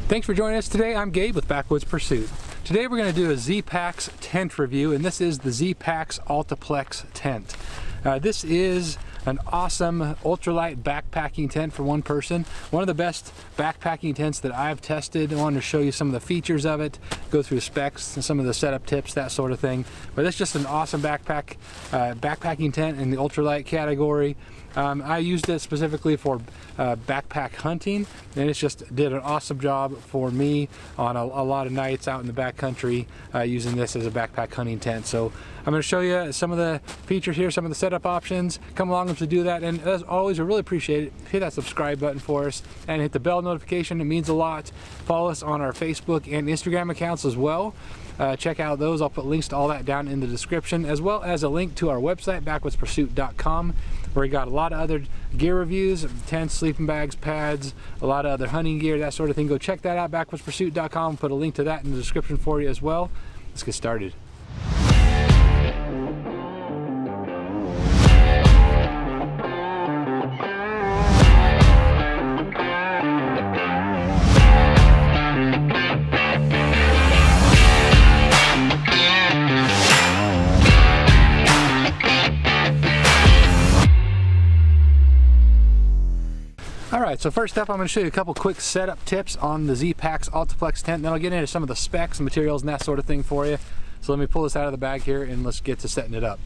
Thanks for joining us today. I'm Gabe with Backwoods Pursuit. Today we're going to do a Zpacks tent review, and this is the Zpacks AltaPlex Tent. This is an awesome ultralight backpacking tent for one person. One of the best backpacking tents that I've tested. I wanted to show you some of the features of it, go through specs and some of the setup tips, that sort of thing. But it's just an awesome backpacking tent in the ultralight category. I used it specifically for backpack hunting, and it just did an awesome job for me on a lot of nights out in the backcountry using this as a backpack hunting tent. So I'm going to show you some of the features here, some of the setup options. Come along to do that, and as always, we really appreciate it. Hit that subscribe button for us and hit the bell notification. It means a lot. Follow us on our Facebook and Instagram accounts as well. Check out those. I'll put links to all that down in the description, as well as a link to our website, backwoodspursuit.com, where we got a lot of other gear reviews, tents, sleeping bags, pads, a lot of other hunting gear, that sort of thing. Go check that out, backwoodspursuit.com. Put a link to that in the description for you as well. Let's get started. Alright, so first up I'm going to show you a couple quick setup tips on the Zpacks AltaPlex Tent, then I'll get into some of the specs and materials and that sort of thing for you. So let me pull this out of the bag here and let's get to setting it up.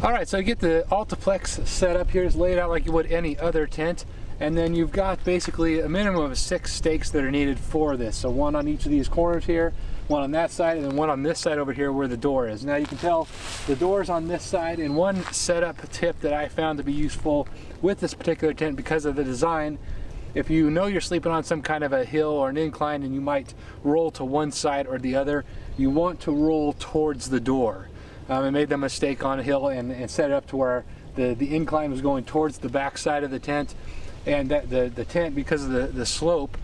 Alright, so you get the AltaPlex setup here. It's laid out like you would any other tent, and then you've got basically a minimum of 6 stakes that are needed for this. So one on each of these corners here, one on that side, and then one on this side over here where the door is. Now you can tell the door's on this side, and one setup tip that I found to be useful with this particular tent because of the design, if you know you're sleeping on some kind of a hill or an incline and you might roll to one side or the other, you want to roll towards the door. I made the mistake on a hill and set it up to where the incline was going towards the back side of the tent, and that the tent, because of the slope,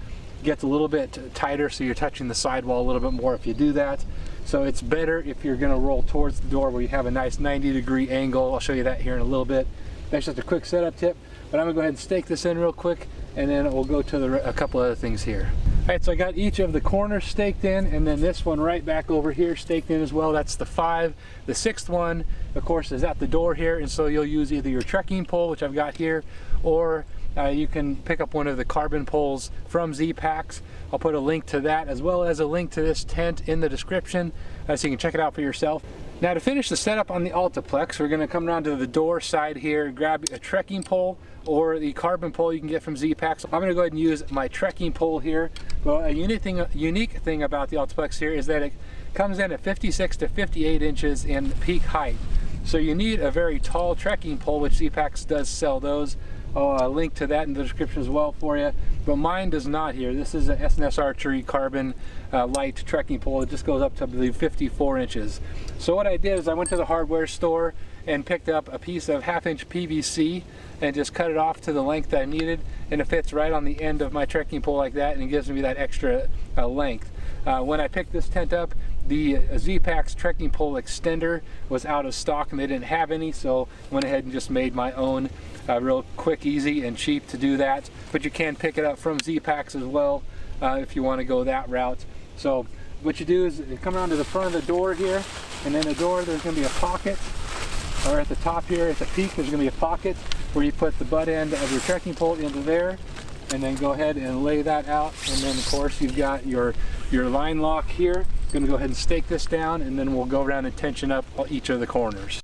gets a little bit tighter, so you're touching the sidewall a little bit more if you do that. So it's better if you're going to roll towards the door where you have a nice 90-degree angle. I'll show you that here in a little bit. That's just a quick setup tip, but I'm going to go ahead and stake this in real quick, and then we'll go to a couple other things here. Alright, so I got each of the corners staked in, and then this one right back over here staked in as well. That's the 5. The 6th one, of course, is at the door here, and so you'll use either your trekking pole, which I've got here, or you can pick up one of the carbon poles from Zpacks. I'll put a link to that, as well as a link to this tent in the description, so you can check it out for yourself. Now to finish the setup on the AltaPlex, we're going to come around to the door side here, grab a trekking pole or the carbon pole you can get from Zpacks. I'm going to go ahead and use my trekking pole here. Well, a unique thing about the AltaPlex here is that it comes in at 56 to 58 inches in peak height. So you need a very tall trekking pole, which Zpacks does sell those. I'll link to that in the description as well for you, but mine does not here. This is an SNS Archery carbon light trekking pole. It just goes up to, I believe, 54 inches. So what I did is I went to the hardware store and picked up a piece of 1/2-inch PVC and just cut it off to the length that I needed, and it fits right on the end of my trekking pole like that, and it gives me that extra length. When I picked this tent up, the Zpacks trekking pole extender was out of stock and they didn't have any, so I went ahead and just made my own. Real quick, easy, and cheap to do that. But you can pick it up from Zpacks as well if you want to go that route. So what you do is you come around to the front of the door here, and then the door, there's going to be a pocket, or at the top here at the peak there's going to be a pocket where you put the butt end of your trekking pole into there, and then go ahead and lay that out. And then of course you've got your line lock here. I'm going to go ahead and stake this down, and then we'll go around and tension up each of the corners.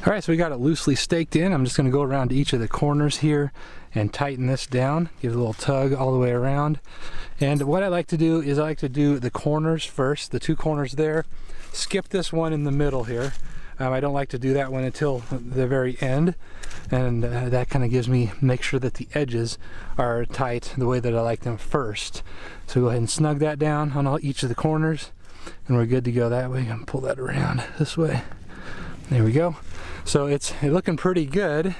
Alright, so we got it loosely staked in. I'm just going to go around to each of the corners here and tighten this down. Give it a little tug all the way around. And what I like to do is I like to do the corners first, the 2 corners there. Skip this one in the middle here. I don't like to do that one until the very end. And that kind of makes sure that the edges are tight the way that I like them first. So go ahead and snug that down on each of the corners. And we're good to go that way. I'm going to pull that around this way. There we go. So it's looking pretty good.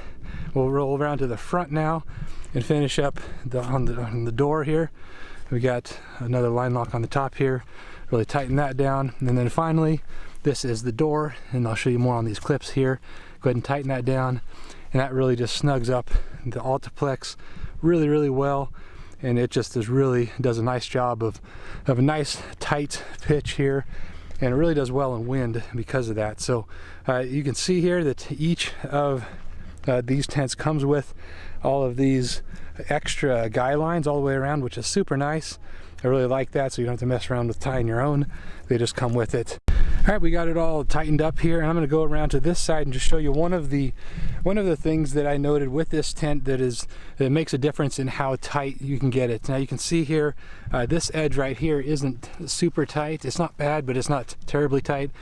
We'll roll around to the front now and finish up on the door here. We got another line lock on the top here. Really tighten that down. And then finally, this is the door, and I'll show you more on these clips here. Go ahead and tighten that down, and that really just snugs up the AltaPlex really, really well. and it just does a nice job of a nice tight pitch here, and it really does well in wind because of that. So you can see here that each of these tents comes with all of these extra guy lines all the way around, which is super nice. I really like that, so you don't have to mess around with tying your own. They just come with it. All right, we got it all tightened up here, and I'm going to go around to this side and just show you one of the things that I noted with this tent that makes a difference in how tight you can get it. Now you can see here, this edge right here isn't super tight. It's not bad, but it's not terribly tight.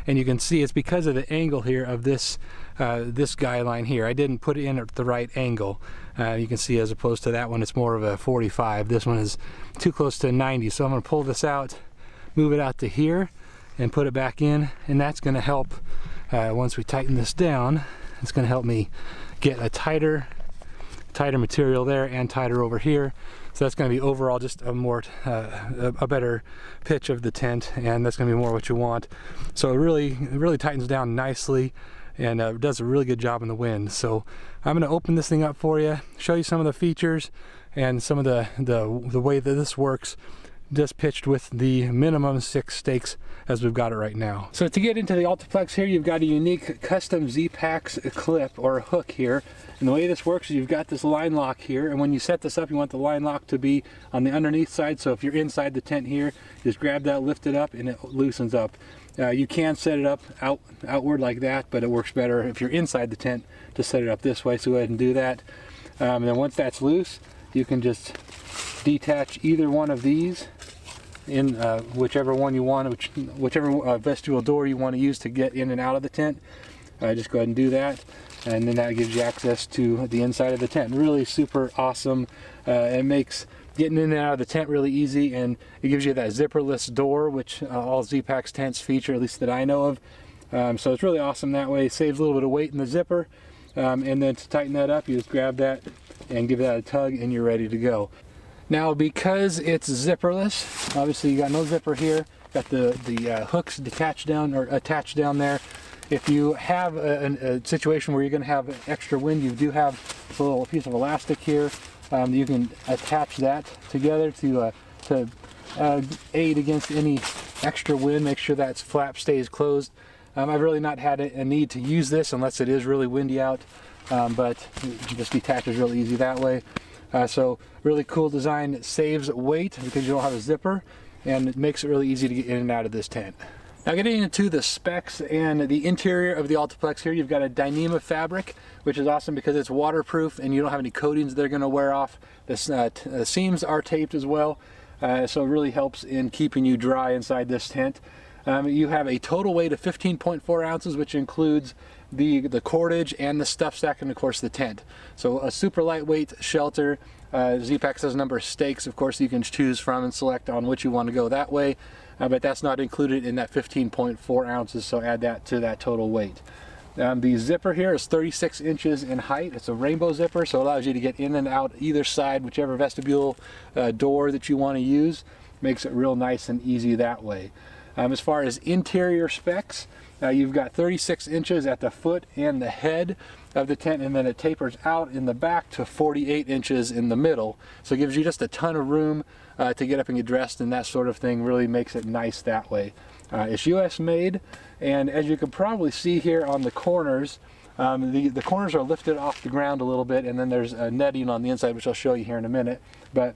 And you can see it's because of the angle here of this guy line here. I didn't put it in at the right angle. You can see as opposed to that one, it's more of a 45. This one is too close to 90. So I'm going to pull this out, move it out to here, and put it back in, and that's going to help. Once we tighten this down, it's going to help me get a tighter material there and tighter over here. So that's going to be overall just a better pitch of the tent, and that's going to be more what you want. So it really tightens down nicely, and does a really good job in the wind. So I'm going to open this thing up for you, show you some of the features and some of the way that this works, just pitched with the minimum 6 stakes as we've got it right now. So to get into the AltaPlex here, you've got a unique custom Zpacks clip or hook here. And the way this works is you've got this line lock here, and when you set this up, you want the line lock to be on the underneath side. So if you're inside the tent here, just grab that, lift it up, and it loosens up. You can set it up outward like that, but it works better if you're inside the tent to set it up this way. So go ahead and do that. And then once that's loose, you can just detach either one of these in whichever one you want, whichever vestibule door you want to use to get in and out of the tent. Just go ahead and do that, and then that gives you access to the inside of the tent. Really super awesome. It makes getting in and out of the tent really easy, and it gives you that zipperless door, which all Zpacks tents feature, at least that I know of. So it's really awesome that way. It saves a little bit of weight in the zipper, and then to tighten that up, you just grab that and give that a tug, and you're ready to go. Now, because it's zipperless, obviously you got no zipper here, got the hooks detached down or attached down there. If you have a situation where you're going to have extra wind, you do have a little piece of elastic here. You can attach that together to aid against any extra wind, make sure that flap stays closed. I've really not had a need to use this unless it is really windy out, but it just detaches really easy that way. So really cool design. It saves weight because you don't have a zipper, and it makes it really easy to get in and out of this tent. Now, getting into the specs and the interior of the AltaPlex here, you've got a Dyneema fabric, which is awesome because it's waterproof and you don't have any coatings that are going to wear off. The seams are taped as well, so it really helps in keeping you dry inside this tent. You have a total weight of 15.4 ounces, which includes the cordage and the stuff sack, and of course the tent. So a super lightweight shelter. Zpacks has a number of stakes, of course, you can choose from and select on which you want to go that way, but that's not included in that 15.4 ounces, so add that to that total weight. The zipper here is 36 inches in height. It's a rainbow zipper, so it allows you to get in and out either side, whichever vestibule door that you want to use. Makes it real nice and easy that way. As far as interior specs, you've got 36 inches at the foot and the head of the tent, and then it tapers out in the back to 48 inches in the middle. So it gives you just a ton of room to get up and get dressed and that sort of thing. Really makes it nice that way. It's US made, and as you can probably see here on the corners, the corners are lifted off the ground a little bit, and then there's a netting on the inside, which I'll show you here in a minute. But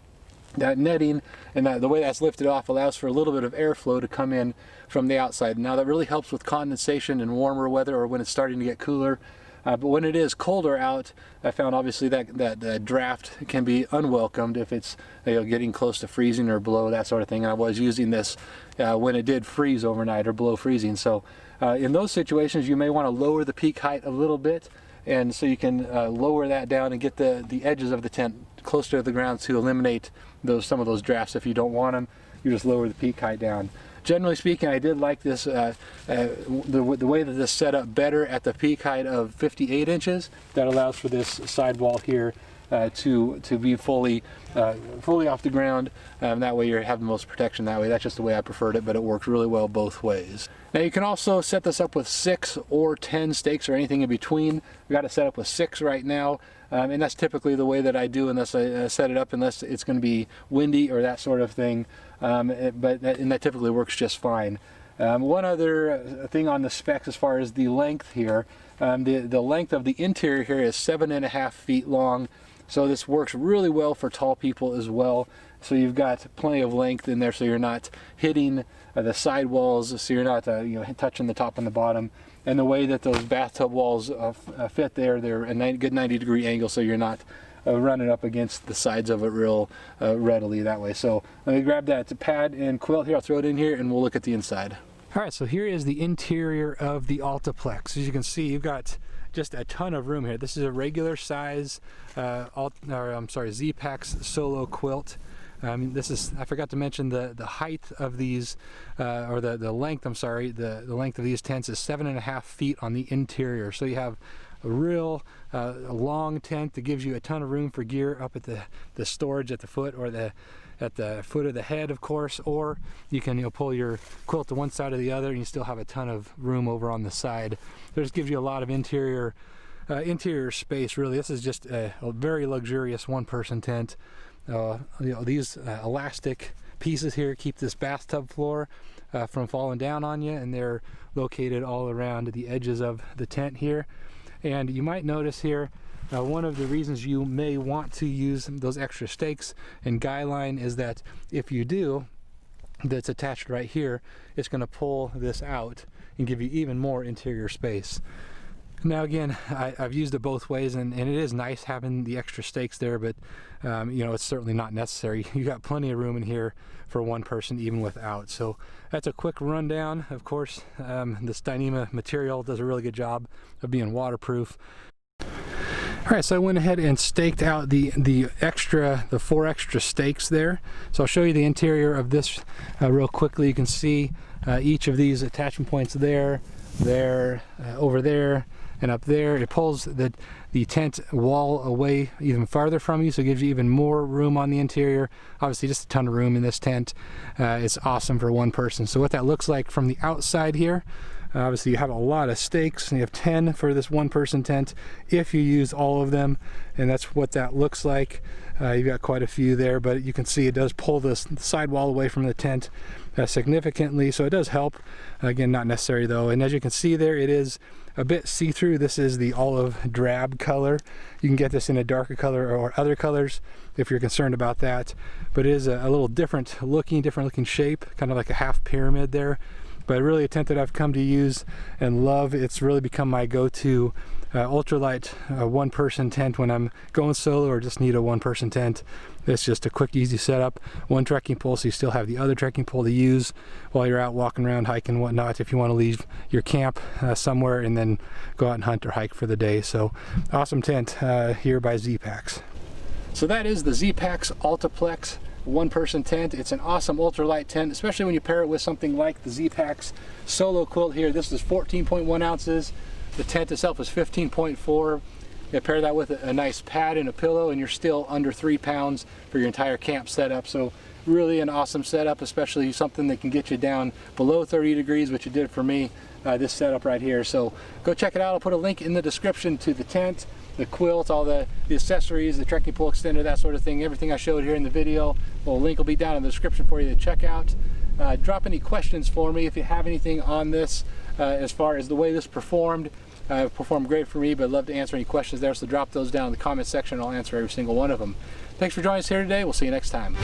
that netting and the way that's lifted off allows for a little bit of airflow to come in from the outside. Now that really helps with condensation in warmer weather or when it's starting to get cooler. But when it is colder out, I found obviously that draft can be unwelcomed if it's getting close to freezing or below, that sort of thing. And I was using this when it did freeze overnight or below freezing. So in those situations, you may want to lower the peak height a little bit, and so you can lower that down and get the edges of the tent closer to the ground to eliminate some of those drafts. If you don't want them, you just lower the peak height down. Generally speaking, I did like this, the way that this set up better at the peak height of 58 inches. That allows for this sidewall here to be fully off the ground. That way you have the most protection that way. That's just the way I preferred it, but it works really well both ways. Now you can also set this up with 6 or 10 stakes or anything in between. We've got it set up with 6 right now. and that's typically the way that I do unless I set it up, unless it's going to be windy or that sort of thing. And that typically works just fine. One other thing on the specs as far as the length here, the length of the interior here is 7.5 feet long, so this works really well for tall people as well. So you've got plenty of length in there, so you're not hitting the side walls, so you're not touching the top and the bottom. And the way that those bathtub walls fit there, they're a good 90-degree angle, so you're not running up against the sides of it real readily that way. So let me grab that pad and quilt here, I'll throw it in here, and we'll look at the inside. All right, so here is the interior of the AltaPlex. As you can see, you've got just a ton of room here. This is a regular size, Zpacks solo quilt. This is, I forgot to mention the height of these, or the length, I'm sorry, the length of these tents is 7.5 feet on the interior. So you have a real long tent that gives you a ton of room for gear up at the storage at the foot, or at the foot of the head, of course, or you can pull your quilt to one side or the other and you still have a ton of room over on the side. So this gives you a lot of interior space, really. This is just a very luxurious one-person tent. These elastic pieces here keep this bathtub floor from falling down on you, and they're located all around the edges of the tent here. And you might notice here, one of the reasons you may want to use those extra stakes and guy line is that if you do, that's attached right here, it's going to pull this out and give you even more interior space. Now again, I've used it both ways, and it is nice having the extra stakes there, but it's certainly not necessary. You got plenty of room in here for one person even without. So that's a quick rundown. Of course, this Dyneema material does a really good job of being waterproof. All right, so I went ahead and staked out the 4 extra stakes there. So I'll show you the interior of this real quickly. You can see each of these attachment points there, over there, and up there. It pulls the tent wall away even farther from you, so it gives you even more room on the interior. Obviously just a ton of room in this tent. It's awesome for one person. So what that looks like from the outside here, obviously you have a lot of stakes, and you have 10 for this one-person tent if you use all of them, and that's what that looks like. You've got quite a few there, but you can see it does pull this sidewall away from the tent significantly, so it does help. Again, not necessary though. And as you can see there, it is a bit see-through. This is the olive drab color. You can get this in a darker color or other colors if you're concerned about that, but it is a little different looking shape, kind of like a half pyramid there. But really a tent that I've come to use and love. It's really become my go-to ultralight one-person tent when I'm going solo or just need a one-person tent. It's just a quick, easy setup. One trekking pole, so you still have the other trekking pole to use while you're out walking around, hiking, and whatnot, if you want to leave your camp somewhere and then go out and hunt or hike for the day. So awesome tent here by Zpacks. So that is the Zpacks AltaPlex one-person tent. It's an awesome ultralight tent, especially when you pair it with something like the Zpacks solo quilt here. This is 14.1 ounces. The tent itself is 15.4. You pair that with a nice pad and a pillow, and you're still under 3 pounds for your entire camp setup. So really an awesome setup, especially something that can get you down below 30 degrees, which it did for me, this setup right here. So go check it out. I'll put a link in the description to the tent, the quilt, all the accessories, the trekking pole extender, that sort of thing. Everything I showed here in the video, well, link will be down in the description for you to check out. Drop any questions for me if you have anything on this as far as the way this performed. Performed great for me, but I'd love to answer any questions there, so drop those down in the comment section and I'll answer every single one of them. Thanks for joining us here today. We'll see you next time.